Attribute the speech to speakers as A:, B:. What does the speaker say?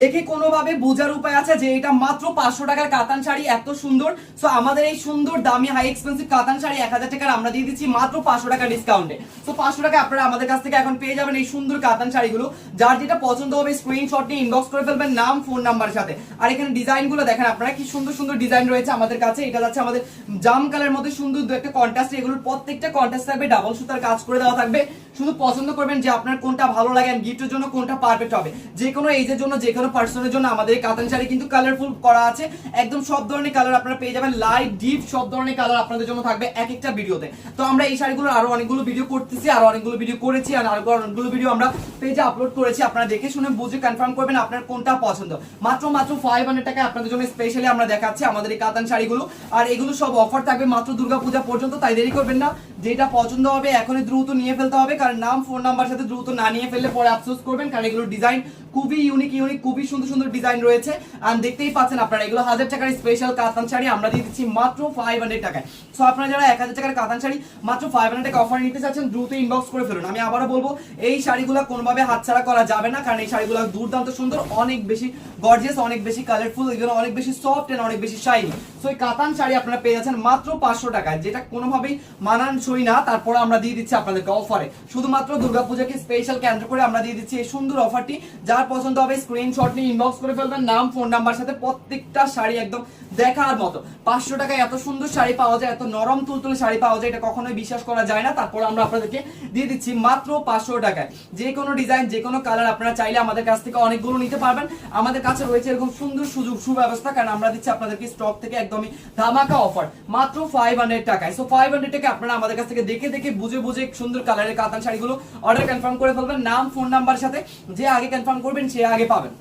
A: দেখে কোনোভাবে বোঝার উপায় আছে যে এটা মাত্র 500 টাকার কাতান শাড়ি, এত সুন্দর। সো আমাদের এই সুন্দর দামি হাই এক্সপেন্সিভ কাতান শাড়ি 1000 টাকার আমরা দিয়ে দিচ্ছি মাত্র 500 টাকা ডিসকাউন্টে। সো 500 টাকা আপনারা আমাদের কাছ থেকে এখন পেয়ে যাবেন এই সুন্দর কাতান শাড়িগুলো। যার যেটা পছন্দ হবে স্ক্রিনশট নিয়ে ইনবক্স করে ফেলবেন নাম ফোন নাম্বারের সাথে। আর এখানে ডিজাইনগুলো দেখেন আপনারা, কি সুন্দর সুন্দর ডিজাইন রয়েছে আমাদের কাছে। এটা যাচ্ছে আমাদের জাম কালার মধ্যে সুন্দর দু একটা কন্ট্রাস্ট, এগুলোর প্রত্যেকটা কন্ট্রাস্ট থাকবে, ডাবল সুতার কাজ করে দেওয়া থাকবে। শুধু পছন্দ করবেন যে আপনার কোনটা ভালো লাগে, গিফটের জন্য কোনটা পারফেক্ট হবে। যে কোনো এজের জন্য, যে কোনো পার্সনের জন্য আমাদের এই কাতান শাড়ি কিন্তু কালারফুল করা আছে। একদম সব ধরনের কালার আপনারা পেয়ে যাবেন, লাইট ডিপ সব ধরনের কালার আপনাদের জন্য থাকবে এক একটা ভিডিওতে। তো আমরা এই শাড়িগুলোর আরো অনেকগুলো ভিডিও করতেছি, আরো অনেকগুলো ভিডিও করেছি, আর আরো অনেকগুলো ভিডিও আমরা পেজে আপলোড করেছি। আপনারা দেখে শুনে বুঝে কনফার্ম করবেন আপনার কোনটা পছন্দ। মাত্র 500 টাকা আপনাদের জন্য স্পেশালি আমরা দেখাচ্ছি আমাদের এই কাতান শাড়িগুলো। আর এগুলো সব অফার থাকবে মাত্র দুর্গাপূজা পর্যন্ত, তাই দেরি করবেন না। যেটা পছন্দ হবে এখনই দ্রুত নিয়ে ফেলতে হবে, কারণ নাম ফোন নাম্বার সাথে দ্রুত না নিয়ে ফেললে পরে আফসোস করবেন, কারণ এগুলো ডিজাইন খুবই ইউনিক, খুবই সুন্দর সুন্দর ডিজাইন রয়েছে। আর দেখতেই পাচ্ছেন আপনারা, এগুলো 1000 টাকার স্পেশাল কাতান শাড়ি আমরা দিয়ে দিচ্ছি মাত্র 500 টাকায়। সো আপনারা যারা 1000 টাকার কাতান শাড়ি মাত্র 500 টাকা অফার নিতে চাচ্ছেন দ্রুত ইনবক্স করে ফেলুন। আমি আবারও বলবো এই শাড়িগুলো কোনোভাবে হাতছাড়া করা যাবে না, কারণ এই শাড়িগুলো দুর্দান্ত সুন্দর, অনেক বেশি গর্জিয়াস, অনেক বেশি কালারফুল, এগুলো অনেক বেশি সফট এন্ড অনেক বেশি শাইনি। সো এই কাতান শাড়ি আপনারা পেয়ে যাচ্ছেন মাত্র 500 টাকায়, যেটা কোনোভাবেই মানানসই না। তারপরে আমরা দিয়ে দিচ্ছি আপনাদেরকে অফারে, শুধুমাত্র দুর্গাপূজাকে স্পেশাল কেন্দ্র করে আমরা দিয়ে দিচ্ছি এই সুন্দর অফারটি। যার পছন্দ হবে স্ক্রিনশট নিয়ে ইনবক্স করে ফেলবেন নাম ফোন নাম্বার সাথে। প্রত্যেকটা শাড়ি একদম দেখার মতো। 500 টাকায় এত সুন্দর শাড়ি পাওয়া যায়, এত নরম তুলতুলে শাড়ি পাওয়া যায়, এটা কখনোই বিশ্বাস করা যায় না। তারপর আমরা আপনাদেরকে দিয়ে দিচ্ছি মাত্র 500 টাকায়। যে কোনো ডিজাইন, যে কোনো কালার আপনারা চাইলে আমাদের কাছ থেকে অনেকগুলো নিতে পারবেন। আমাদের কাছে রয়েছে এরকম সুন্দর সুযোগ সুব্যবস্থা, কারণ আমরা দিচ্ছি আপনাদেরকে স্টক থেকে একদমই ধামাকা অফার মাত্র 500 টাকায়। সো 500 টাকা আপনারা আমাদের কাছ থেকে দেখে দেখে বুঝে বুঝে সুন্দর কালারের কাতান শাড়িগুলো অর্ডার কনফার্ম করে ফেলবেন নাম ফোন নাম্বার সাথে। যে আগে কনফার্ম করবেন সে আগে পাবেন।